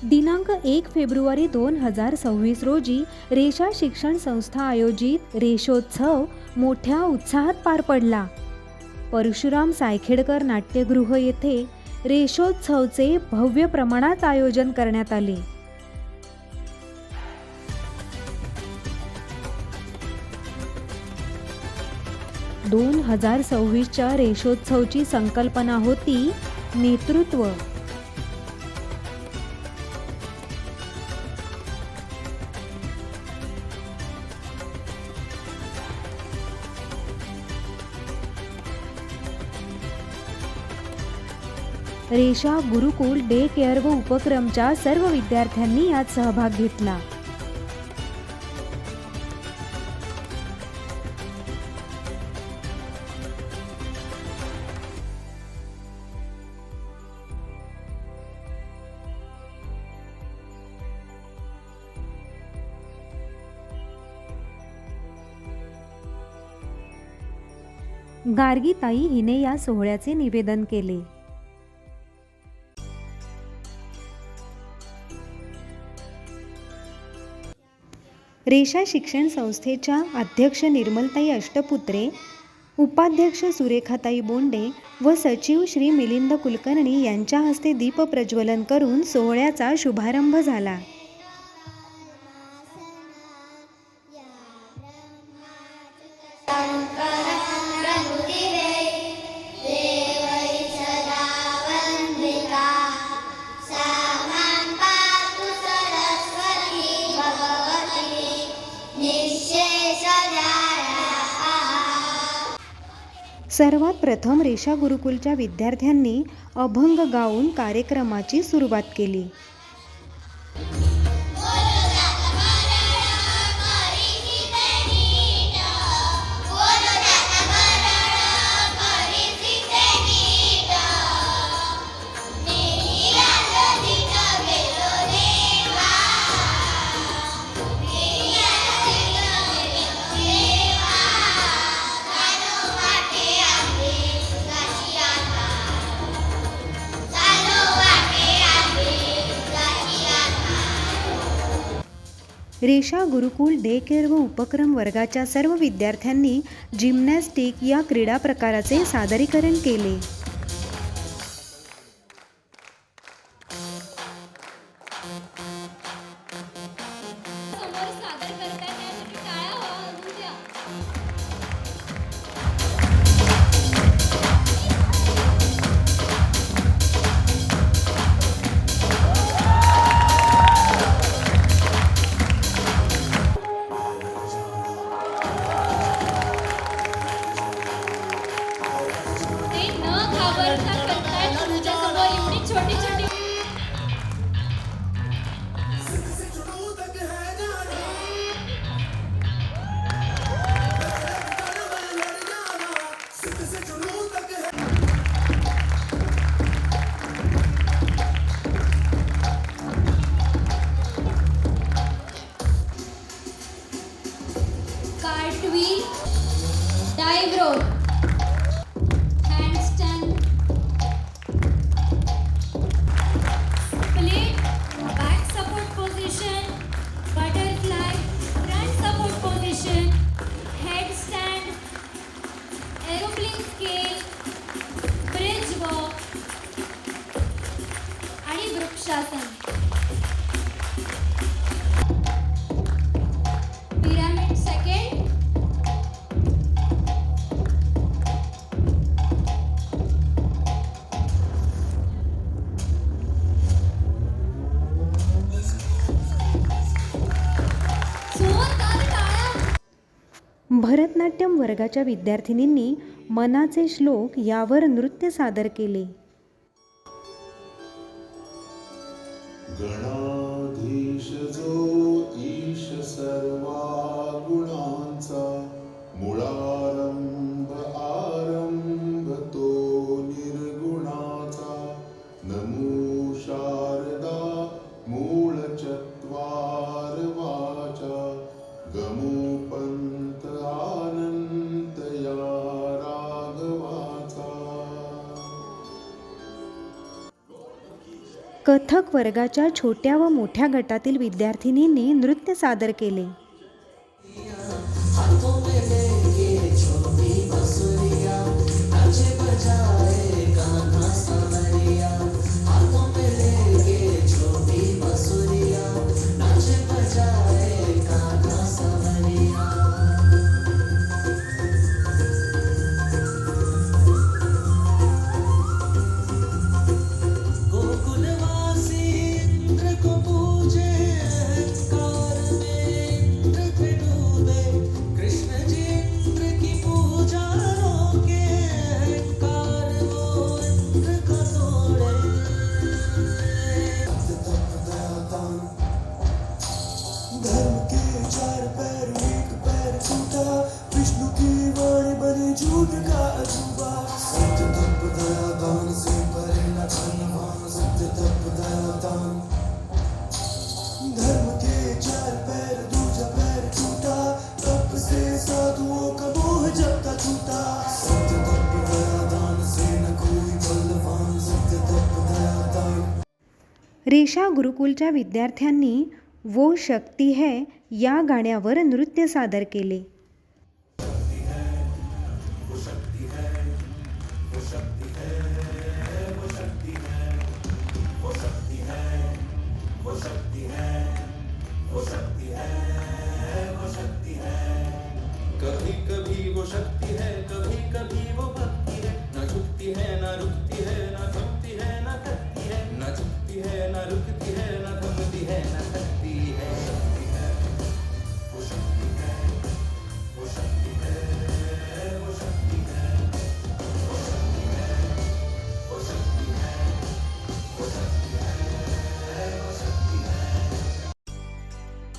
दिनांक 1 फेब्रुवारी 2026 रोजी रेषा शिक्षण संस्था आयोजित रेषोत्सव मोठ्या उत्साहात पार पडला. परशुराम सायखेडकर नाट्यगृह येथे रेषोत्सवचे भव्य प्रमाणात आयोजन करण्यात आले. दोन 2026च्या रेषोत्सवची संकल्पना होती नेतृत्व. रेषा गुरुकुल डे केअर व उपक्रमच्या सर्व विद्यार्थ्यांनी यात सहभाग घेतला. गार्गीताई हिने या सोहळ्याचे निवेदन केले. रेषा शिक्षण संस्थेच्या अध्यक्ष निर्मलताई अष्टपुत्रे, उपाध्यक्ष सुरेखाताई बोंडे व सचिव श्री मिलिंद कुलकर्णी यांच्या हस्ते दीप प्रज्वलन करून सोहळ्याचा शुभारंभ झाला. सर्वात प्रथम रेषा गुरुकुलच्या विद्यार्थ्यांनी अभंग गाऊन कार्यक्रमाची सुरुवात केली. रेषा गुरुकुल डे केअर व उपक्रम वर्गाच्या सर्व विद्यार्थ्यांनी जिम्नॅस्टिक या क्रीडा प्रकाराचे सादरीकरण केले. Cartwheel, dive roll, handstand, split, back support position, butterfly, front support position, headstand, aeroplane scale, bridge walk आणि वृक्षासन. पिरामिड सेकंड, भरतनाट्यम वर्गाच्या विद्यार्थिनींनी मनाचे श्लोक यावर नृत्य सादर केले. गणाधीश जो ईश सर्वा गुणांचा, मुळारंभ आरंभ तो निर्गुणाचा, नमो शारदा मूळ चत्वार वाचा, गमो पंत आनंत या राघवाचा. कथक वर्गाच्या छोट्या व मोठ्या गटातील विद्यार्थिनींनी नृत्य सादर केले. रेषा गुरुकुलच्या विद्यार्थ्यांनी वो शक्ती है या गाण्यावर नृत्य सादर केले. कभी कभी वो शक्ति है, कभी कभी वो भक्ति है, न झुकती है न रुकती है, न थमती है न थकती है, न झुकती है न रुकती है, न थमती है न थकती है. शक्ति है, वो शक्ति है, वो शक्ति है, वो शक्ति है, वो शक्ति है, वो शक्ति है, वो शक्ति है, वो शक्ति है.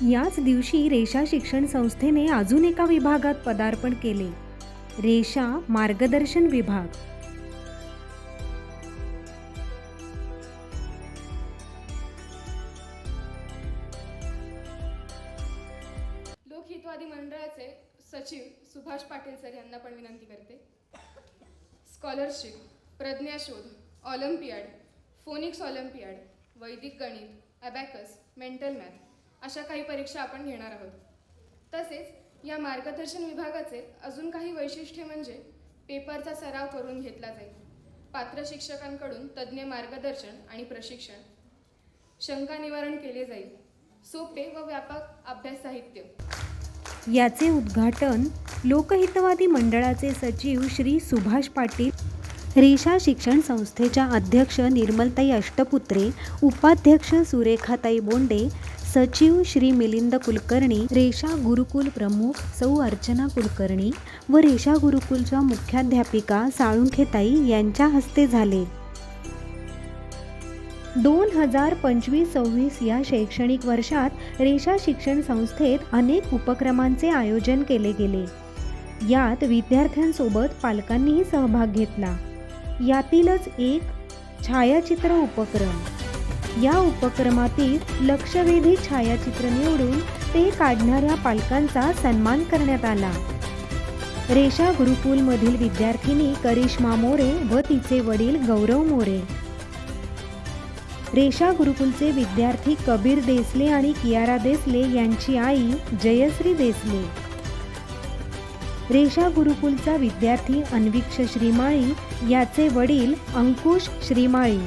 याच दिवशी रेषा शिक्षण संस्थेने अजून एका विभागात पदार्पण केले. रेषा मार्गदर्शन विभाग. लोकहितवादी मंडळाचे सचिव सुभाष पाटील सर यांना पण विनंती करते. स्कॉलरशिप, प्रज्ञाशोध, ऑलिम्पियाड, फोनिक्स ऑलिम्पियाड, वैदिक गणित, ॲबॅकस, मेंटल मॅथ अशा काही परीक्षा आपण घेणार आहोत. तसेच या मार्गदर्शन विभागाचे अजून काही वैशिष्ट्ये म्हणजे पेपरचा सराव करून घेतला जाईल. पात्र शिक्षकांकडून तज्ज्ञ मार्गदर्शन आणि प्रशिक्षण, शंका निवारण केले जाईल. सोपे व व्यापक अभ्यास साहित्य. याचे उद्घाटन लोकहितवादी मंडळाचे सचिव श्री सुभाष पाटील, रेषा शिक्षण संस्थेच्या अध्यक्ष निर्मलताई अष्टपुत्रे, उपाध्यक्ष सुरेखाताई बोंडे, सचिव श्री मिलिंद कुलकर्णी, रेषा गुरुकुल प्रमुख सौ अर्चना कुलकर्णी व रेषा गुरुकुलच्या मुख्याध्यापिका साळुंखेताई यांच्या हस्ते झाले. 2025-26 या शैक्षणिक वर्षात रेषा शिक्षण संस्थेत अनेक उपक्रमांचे आयोजन केले गेले. यात विद्यार्थ्यांसोबत पालकांनीही सहभाग घेतला. यातीलच एक छायाचित्र उपक्रम. या उपक्रमातील लक्षवेधी छायाचित्र निवडून ते काढणाऱ्या पालकांचा सन्मान करण्यात आला. रेषा गुरुकुलमधील विद्यार्थिनी करिश्मा मोरे व तिचे वडील गौरव मोरे, रेषा गुरुकुलचे विद्यार्थी कबीर देसले आणि कियारा देसले यांची आई जयश्री देसले, रेषा गुरुकुलचा विद्यार्थी अन्वीक्ष श्रीमाळी याचे वडील अंकुश श्रीमाळी.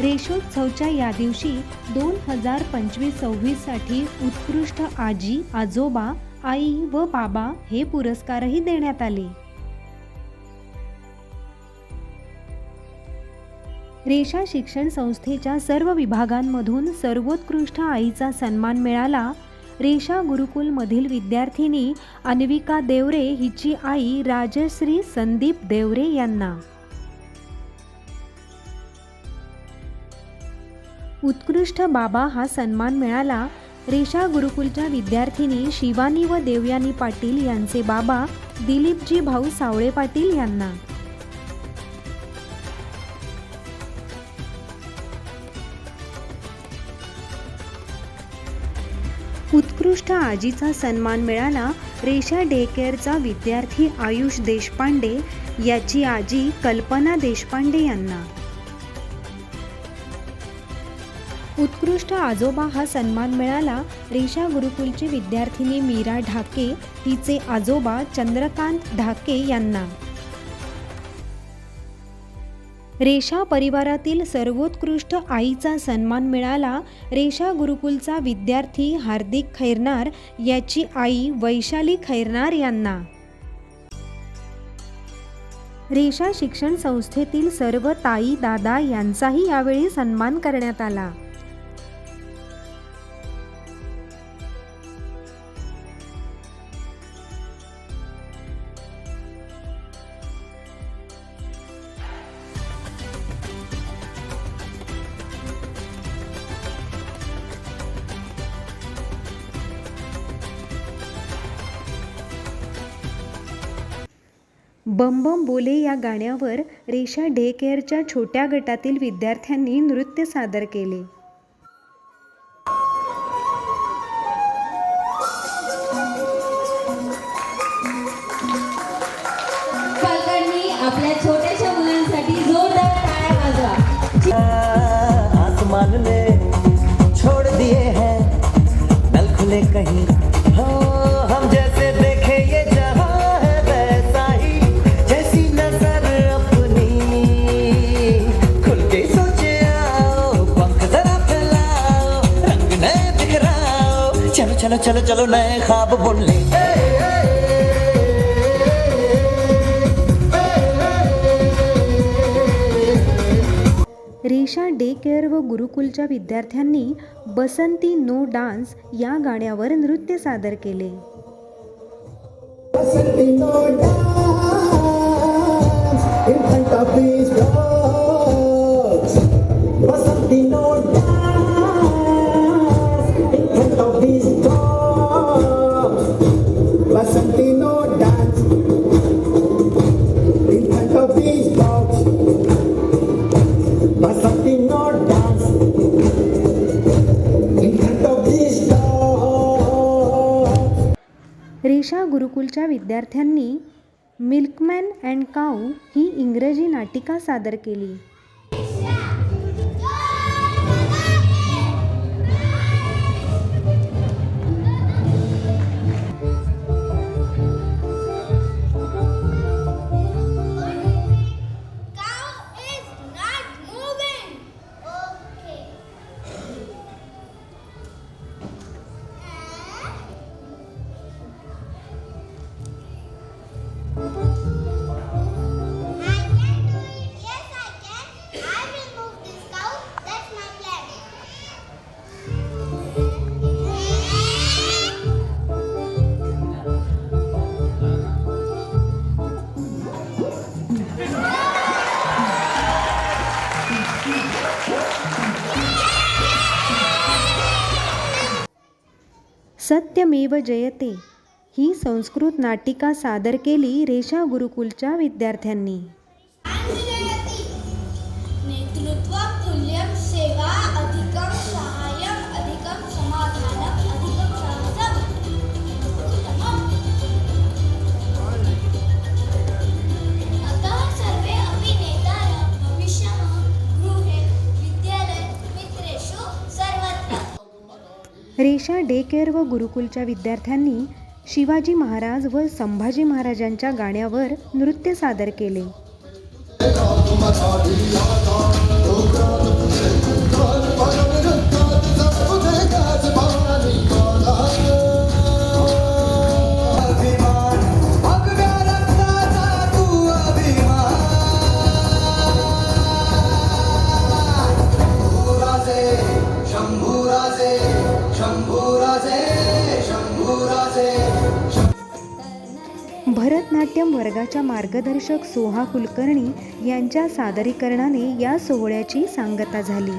रेषोत्सवच्या या दिवशी 2025-26 साठी उत्कृष्ट आजी, आजोबा, आई व बाबा हे पुरस्कारही देण्यात आले. रेषा शिक्षण संस्थेच्या सर्व विभागांमधून सर्वोत्कृष्ट आईचा सन्मान मिळाला. रेषा गुरुकुलमधील विद्यार्थिनी अन्विका देवरे हिची आई राजश्री संदीप देवरे यांना. उत्कृष्ट बाबा हा सन्मान मिळाला. रेषा गुरुकुलच्या विद्यार्थिनी शिवानी व देवयानी पाटील यांचे बाबा दिलीपजी भाऊ सावळे पाटील यांना. उत्कृष्ट आजीचा सन्मान मिळाला. रेषा डे केअरचा विद्यार्थी आयुष देशपांडे याची आजी कल्पना देशपांडे यांना. उत्कृष्ट आजोबा हा सन्मान मिळाला रेषा गुरुकुलची विद्यार्थिनी मीरा ढाके हिचे आजोबा चंद्रकांत ढाके यांना. रेषा परिवारातील सर्वोत्कृष्ट आईचा सन्मान मिळाला रेषा गुरुकुलचा विद्यार्थी हार्दिक खैरनार याची आई वैशाली खैरनार यांना. रेषा शिक्षण संस्थेतील सर्व ताई दादा यांचाही यावेळी सन्मान करण्यात आला. बम बम बोले या गाण्यावर रेषा डे केअरच्या छोट्या गटातील विद्यार्थ्यांनी नृत्य सादर केले. पालकांनी आपल्या छोट्याशा मुलांसाठी जोरदार टाळ्या वाजवा. आसमान ने छोड़ दिए हैं नल खुले कहीं हो हम जैसे देखे ये जहां है वैसा ही जैसी नजर अपनी खुल के सोचे आओ पंख जरा फैलाओ रंग नए बिखराओ चलो चलो चलो चलो नए ख्वाब बुन ले. रेषा डे केअर व गुरुकुलच्या विद्यार्थ्यांनी बसंती नो डान्स या गाण्यावर नृत्य सादर केले. रेषा गुरुकुलच्या विद्यार्थ्यांनी मिल्कमॅन अँड काऊ ही इंग्रजी नाटिका सादर केली. सत्यमेव जयते ही संस्कृत नाटिका सादर केली रेषा गुरुकुलच्या विद्यार्थ्यांनी. नेतृत्वं तुल्यं सेवा अधिकं सहाय्यं अधिकं समाधानं अधिकं साहसम्. अतः सर्वे अपि नेतारः भविष्यः गृहे विद्यालये मित्रेषु सर्वत्र. रेषा डे केअर व गुरुकुलच्या विद्यार्थ्यांनी शिवाजी महाराज व संभाजी महाराजांच्या गाण्यावर नृत्य सादर केले. भरतनाट्यम वर्गाच्या मार्गदर्शक सोहा कुलकर्णी यांच्या सादरीकरणाने या सोहळ्याची सांगता झाली.